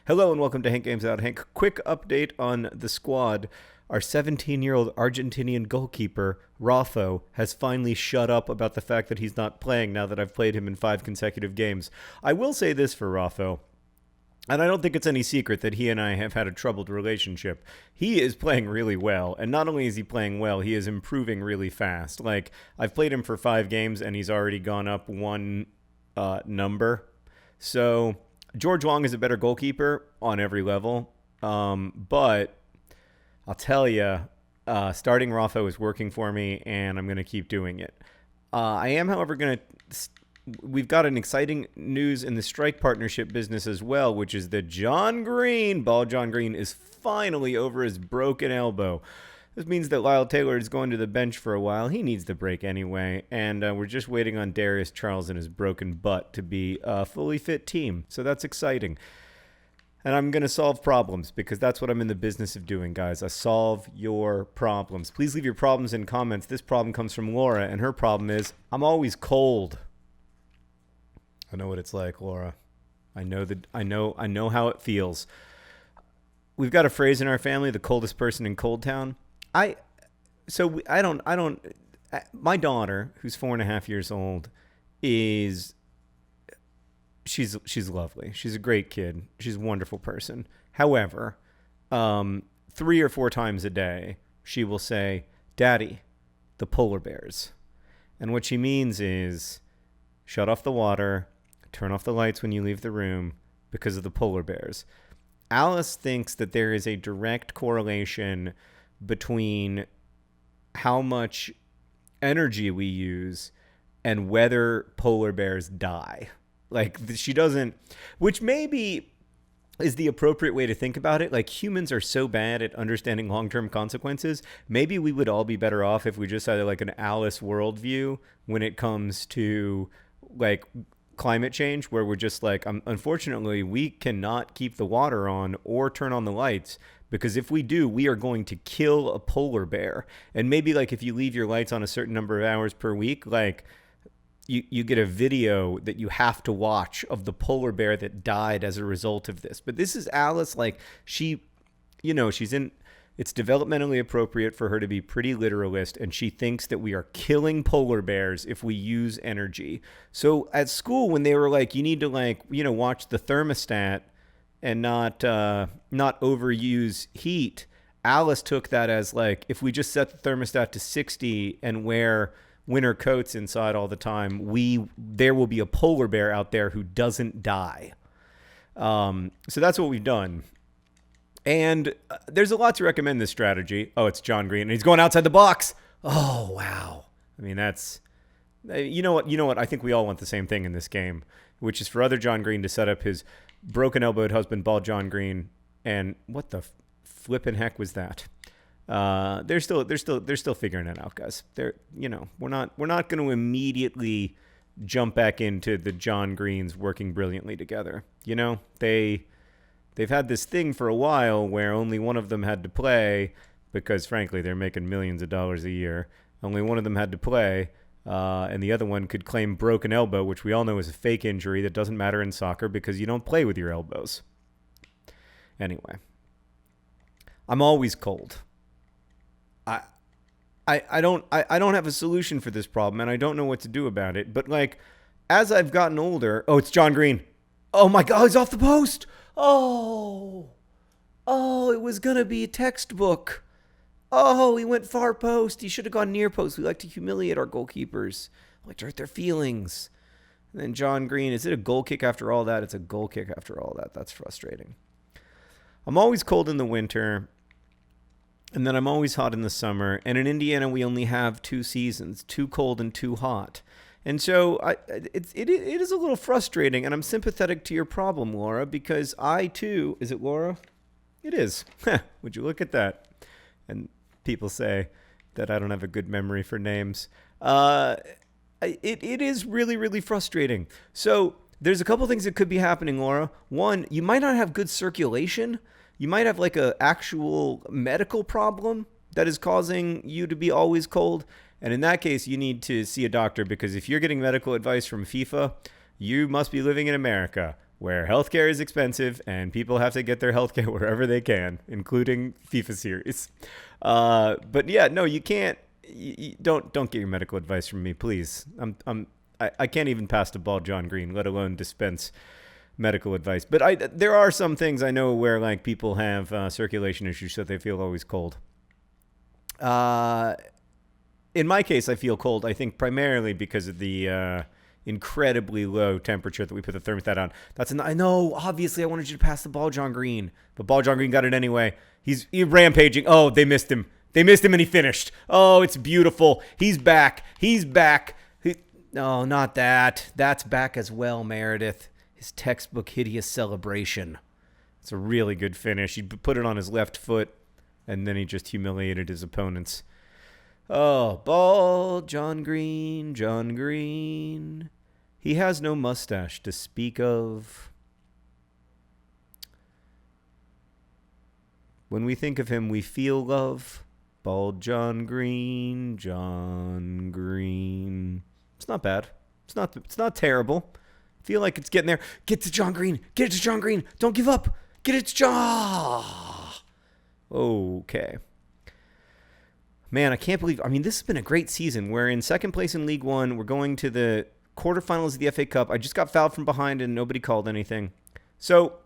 Hello and welcome to Hank Games Out. Hank, quick update on the squad. Our 17-year-old Argentinian goalkeeper, Rafa, has finally shut up about the fact that he's not playing now that I've played him in 5 consecutive games. I will say this for Rafa, and I don't think it's any secret that he and I have had a troubled relationship. He is playing really well, and not only is he playing well, he is improving really fast. Like, I've played him for 5 games, and he's already gone up one number. So George Long is a better goalkeeper on every level, but I'll tell you, starting Rafa is working for me, and I'm going to keep doing it. I am, however, going to... We've got an exciting news in the strike partnership business as well, which is that John Green is finally over his broken elbow. This means that Lyle Taylor is going to the bench for a while. He needs the break anyway, and we're just waiting on Darius Charles and his broken butt to be a fully fit team. So that's exciting. And I'm going to solve problems because that's what I'm in the business of doing, guys. I solve your problems. Please leave your problems in comments. This problem comes from Laura, and her problem is, I'm always cold. I know what it's like, Laura. I know how it feels. We've got a phrase in our family, the coldest person in Cold Town. My daughter, who's 4.5 years old, she's lovely. She's a great kid. She's a wonderful person. However, 3 or 4 times a day, she will say, "Daddy, the polar bears." And what she means is, shut off the water, turn off the lights when you leave the room because of the polar bears. Alice thinks that there is a direct correlation between how much energy we use and whether polar bears die. Like, she doesn't, which maybe is the appropriate way to think about it. Like, humans are so bad at understanding long-term consequences. Maybe we would all be better off if we just had like an Alice worldview when it comes to like climate change, where we're just like, unfortunately, we cannot keep the water on or turn on the lights, because if we do, we are going to kill a polar bear. And maybe like if you leave your lights on a certain number of hours per week, like you get a video that you have to watch of the polar bear that died as a result of this. But this is Alice, like she's in, it's developmentally appropriate for her to be pretty literalist, and she thinks that we are killing polar bears if we use energy. So at school, when they were like, you need to watch the thermostat and not overuse heat, Alice took that as like, if we just set the thermostat to 60 and wear winter coats inside all the time, there will be a polar bear out there who doesn't die. So that's what we've done. And there's a lot to recommend this strategy. Oh, it's John Green, and he's going outside the box. Oh, wow. I mean, that's, you know what? I think we all want the same thing in this game, which is for other John Green to set up his broken elbowed husband, bald John Green. And what the flippin' heck was that? They're still figuring it out, guys. We're not going to immediately jump back into the John Greens working brilliantly together. They've had this thing for a while where only one of them had to play because, frankly, they're making millions of dollars a year. Only one of them had to play, and the other one could claim broken elbow, which we all know is a fake injury that doesn't matter in soccer because you don't play with your elbows. Anyway, I'm always cold. I don't have a solution for this problem, and I don't know what to do about it. But like, as I've gotten older, oh, it's John Green. Oh my God, he's off the post. Oh, it was going to be a textbook. Oh, he went far post. He should have gone near post. We like to humiliate our goalkeepers. We like to hurt their feelings. And then John Green, is it a goal kick after all that? It's a goal kick after all that. That's frustrating. I'm always cold in the winter, and then I'm always hot in the summer. And in Indiana, we only have 2 seasons, too cold and too hot. And so it is a little frustrating, and I'm sympathetic to your problem, Laura, because I too, is it Laura? It is. Would you look at that? And people say that I don't have a good memory for names. It is really, really frustrating. So there's a couple things that could be happening, Laura. One, you might not have good circulation. You might have like a actual medical problem that is causing you to be always cold. And in that case, you need to see a doctor, because if you're getting medical advice from FIFA, you must be living in America. where healthcare is expensive and people have to get their healthcare wherever they can, including FIFA series. But yeah, no, you can't. Don't get your medical advice from me, please. I can't even pass the ball, John Green, let alone dispense medical advice. But there are some things I know where like people have circulation issues, so they feel always cold. In my case, I feel cold. I think primarily because of the incredibly low temperature that we put the thermostat on. I know. Obviously, I wanted you to pass the ball, John Green, but ball John Green got it anyway. He's rampaging. Oh, they missed him. They missed him, and he finished. Oh, it's beautiful. He's back. No, not that. That's back as well, Meredith. His textbook hideous celebration. It's a really good finish. He put it on his left foot, and then he just humiliated his opponents. Oh, ball, John Green, John Green. He has no mustache to speak of. When we think of him, we feel love. Bald John Green, John Green. It's not bad. It's not terrible. I feel like it's getting there. Get to John Green. Get it to John Green. Don't give up. Get it to John. Okay. Man, I can't believe... I mean, this has been a great season. We're in second place in League One. We're going to the quarterfinals of the FA Cup. I just got fouled from behind and nobody called anything. So,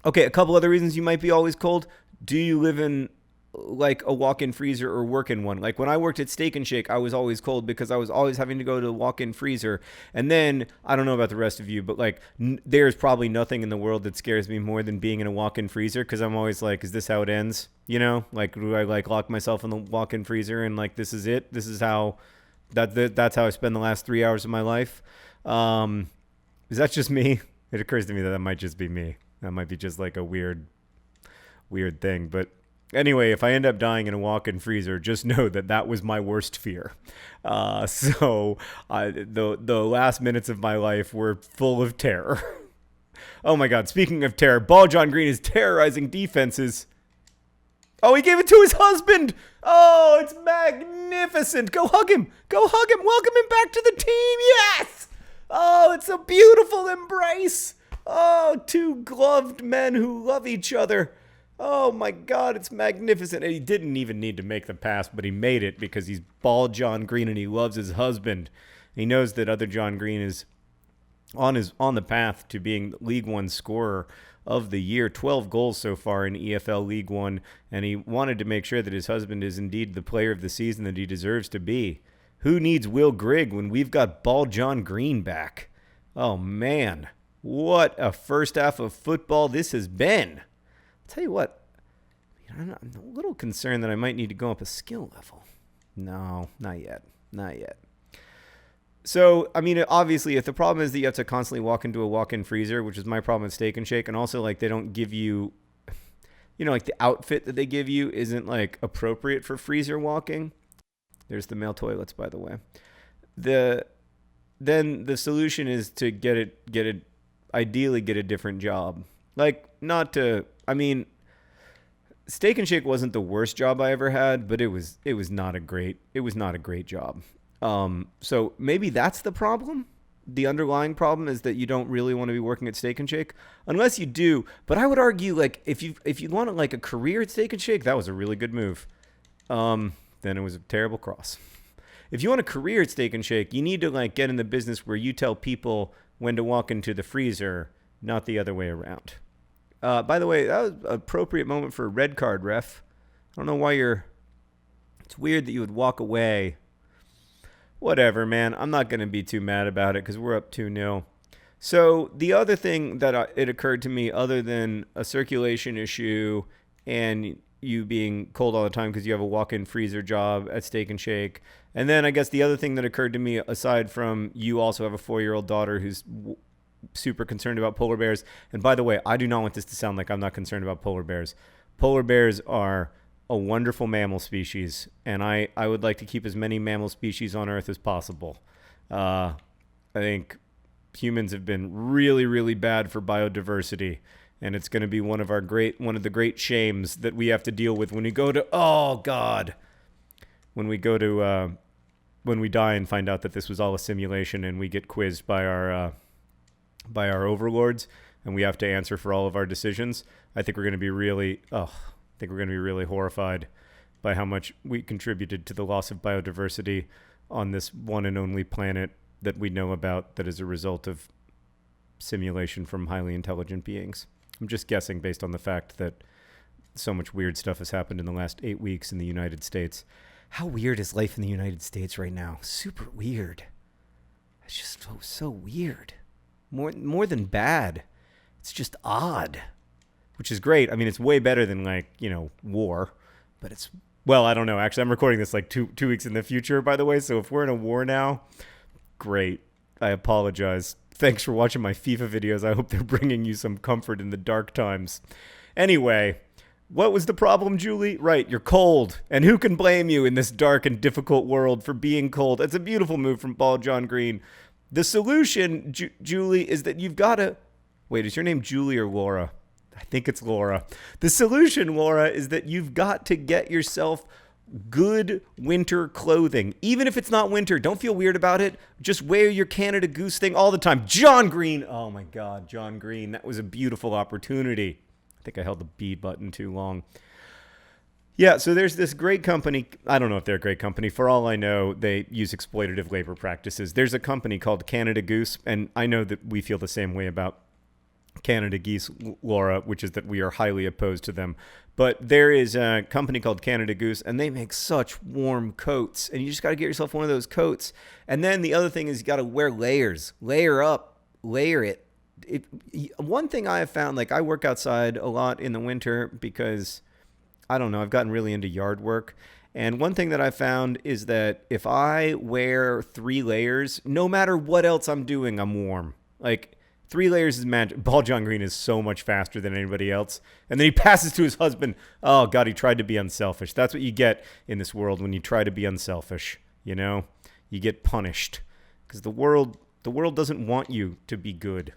okay, a couple other reasons you might be always cold. Do you live in like a walk-in freezer or work in one? Like when I worked at Steak and Shake, I was always cold because I was always having to go to a walk-in freezer. And then, I don't know about the rest of you, but like there's probably nothing in the world that scares me more than being in a walk-in freezer, because I'm always like, is this how it ends? You know, like do I like lock myself in the walk-in freezer and like this is it? This is how that's how I spend the last 3 hours of my life. Is that just me? It occurs to me that might just be me. That might be just like a weird thing, but anyway, if I end up dying in a walk-in freezer, just know that was my worst fear. So the last minutes of my life were full of terror. Oh my God, speaking of terror, ball John Green is terrorizing defenses. Oh, he gave it to his husband. Oh, it's magnificent. Go hug him. Go hug him. Welcome him back to the team. Yes. Oh, it's a beautiful embrace. Oh, two gloved men who love each other. Oh my God, it's magnificent. And he didn't even need to make the pass, but he made it because he's bald John Green and he loves his husband. He knows that other John Green is on the path to being League One scorer of the year. 12 goals so far in EFL League One, and he wanted to make sure that his husband is indeed the player of the season that he deserves to be. Who needs Will Grigg when we've got bald John Green back? Oh man, what a first half of football this has been. Tell you what, I'm a little concerned that I might need to go up a skill level. No, not yet. So, I mean, obviously, if the problem is that you have to constantly walk into a walk-in freezer, which is my problem at Steak and Shake, and also, like, they don't give you, like, the outfit that they give you isn't, like, appropriate for freezer walking. There's the male toilets, by the way. Then the solution is to ideally get a different job. Like, Steak and Shake wasn't the worst job I ever had, but it was not a great job. So maybe that's the problem. The underlying problem is that you don't really want to be working at Steak and Shake, unless you do. But I would argue, like, if you want like a career at Steak and Shake, that was a really good move. Then it was a terrible cross. If you want a career at Steak and Shake, you need to like get in the business where you tell people when to walk into the freezer, not the other way around. By the way, that was an appropriate moment for a red card, ref. I don't know why it's weird that you would walk away. Whatever, man. I'm not going to be too mad about it because we're up 2-0. So the other thing that it occurred to me, other than a circulation issue and you being cold all the time because you have a walk-in freezer job at Steak and Shake, and then I guess the other thing that occurred to me, aside from you also have a 4-year-old daughter who's super concerned about polar bears. And by the way, I do not want this to sound like I'm not concerned about polar bears. Polar bears are a wonderful mammal species, and I would like to keep as many mammal species on Earth as possible. I think humans have been really, really bad for biodiversity, and it's going to be one of the great shames that we have to deal with when we go to when we die and find out that this was all a simulation, and we get quizzed by our by our overlords, and we have to answer for all of our decisions, I think we're going to be really, horrified by how much we contributed to the loss of biodiversity on this one and only planet that we know about that is a result of simulation from highly intelligent beings. I'm just guessing based on the fact that so much weird stuff has happened in the last 8 weeks in the United States. How weird is life in the United States right now? Super weird. It's just so weird. More than bad. It's just odd, which is great. I mean, it's way better than war, but it's, well, I don't know. Actually, I'm recording this like two weeks in the future, by the way. So if we're in a war now, great. I apologize. Thanks for watching my FIFA videos. I hope they're bringing you some comfort in the dark times. Anyway, what was the problem, Julie? Right, you're cold. And who can blame you in this dark and difficult world for being cold? It's a beautiful move from Ball John Green. The solution, Julie, is that you've got to... Wait, is your name Julie or Laura? I think it's Laura. The solution, Laura, is that you've got to get yourself good winter clothing. Even if it's not winter, don't feel weird about it. Just wear your Canada Goose thing all the time. John Green. Oh my God, John Green. That was a beautiful opportunity. I think I held the B button too long. Yeah, so there's this great company. I don't know if they're a great company. For all I know, they use exploitative labor practices. There's a company called Canada Goose, and I know that we feel the same way about Canada Geese, Laura, which is that we are highly opposed to them. But there is a company called Canada Goose, and they make such warm coats. And you just got to get yourself one of those coats. And then the other thing is you got to wear layers. Layer up. Layer it. One thing I have found, like I work outside a lot in the winter because, I don't know, I've gotten really into yard work. And one thing that I found is that if I wear 3 layers, no matter what else I'm doing, I'm warm. Like, 3 layers is magic. Ball John Green is so much faster than anybody else. And then he passes to his husband. Oh, God, he tried to be unselfish. That's what you get in this world when you try to be unselfish. You know, you get punished because the world doesn't want you to be good.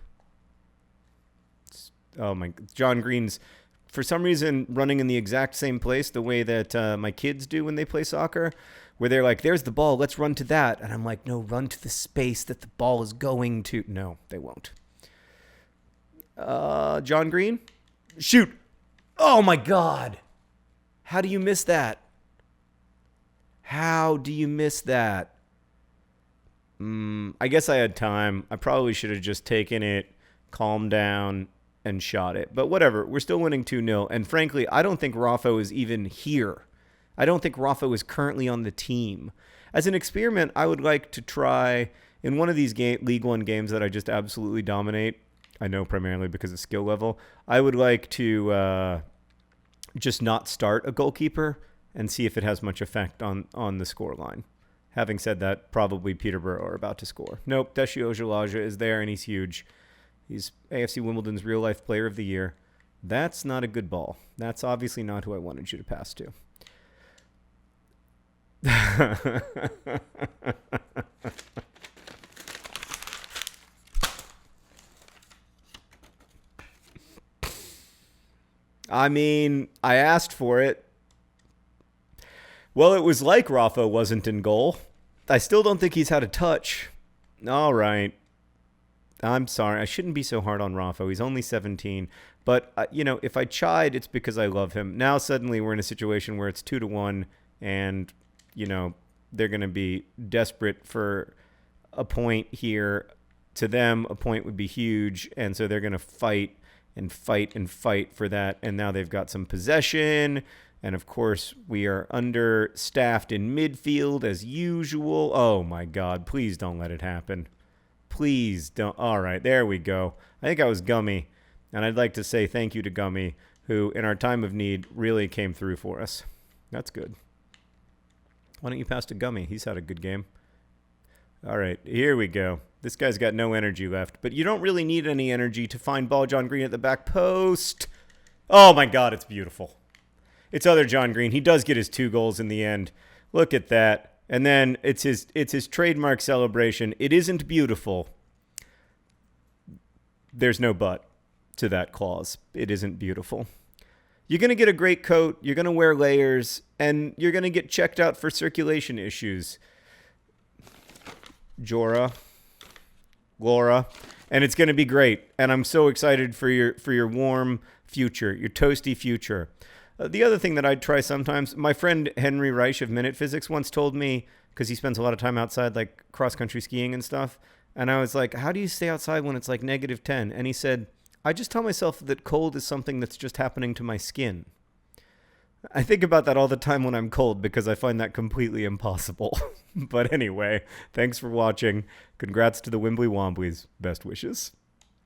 Oh, my. John Green's, for some reason, running in the exact same place the way that my kids do when they play soccer, where they're like, there's the ball, let's run to that. And I'm like, no, run to the space that the ball is going to. No, they won't. John Green, shoot. Oh my God. How do you miss that? How do you miss that? I guess I had time. I probably should have just taken it, calmed down, and shot it. But whatever. We're still winning 2-0. And frankly, I don't think Raffo is even here. I don't think Raffo is currently on the team. As an experiment, I would like to try in one of these League One games that I just absolutely dominate. I know primarily because of skill level. I would like to just not start a goalkeeper and see if it has much effect on the scoreline. Having said that, probably Peterborough are about to score. Nope, Deshi Ojalaja is there, and he's huge. He's AFC Wimbledon's real-life player of the year. That's not a good ball. That's obviously not who I wanted you to pass to. I mean, I asked for it. Well, it was like Rafa wasn't in goal. I still don't think he's had a touch. All right. I'm sorry. I shouldn't be so hard on Rafa. He's only 17. But, if I chide, it's because I love him. Now, suddenly, we're in a situation where it's 2-1, and, they're going to be desperate for a point here. To them, a point would be huge, and so they're going to fight and fight and fight for that. And now they've got some possession. And, of course, we are understaffed in midfield as usual. Oh, my God. Please don't let it happen. Please don't. All right, there we go. I think I was Gummy. And I'd like to say thank you to Gummy, who, in our time of need, really came through for us. That's good. Why don't you pass to Gummy? He's had a good game. All right, here we go. This guy's got no energy left. But you don't really need any energy to find Ball John Green at the back post. Oh, my God, it's beautiful. It's other John Green. He does get his 2 goals in the end. Look at that. And then it's his trademark celebration. It isn't beautiful. There's no but to that clause. It isn't beautiful. You're going to get a great coat. You're going to wear layers. And you're going to get checked out for circulation issues. Jorah. Laura. And it's going to be great. And I'm so excited for your warm future, your toasty future. The other thing that I'd try sometimes, my friend Henry Reich of Minute Physics once told me, because he spends a lot of time outside, like cross-country skiing and stuff. And I was like, how do you stay outside when it's like -10? And he said, I just tell myself that cold is something that's just happening to my skin. I think about that all the time when I'm cold because I find that completely impossible. But anyway, thanks for watching. Congrats to the Wimbly Womblys. Best wishes.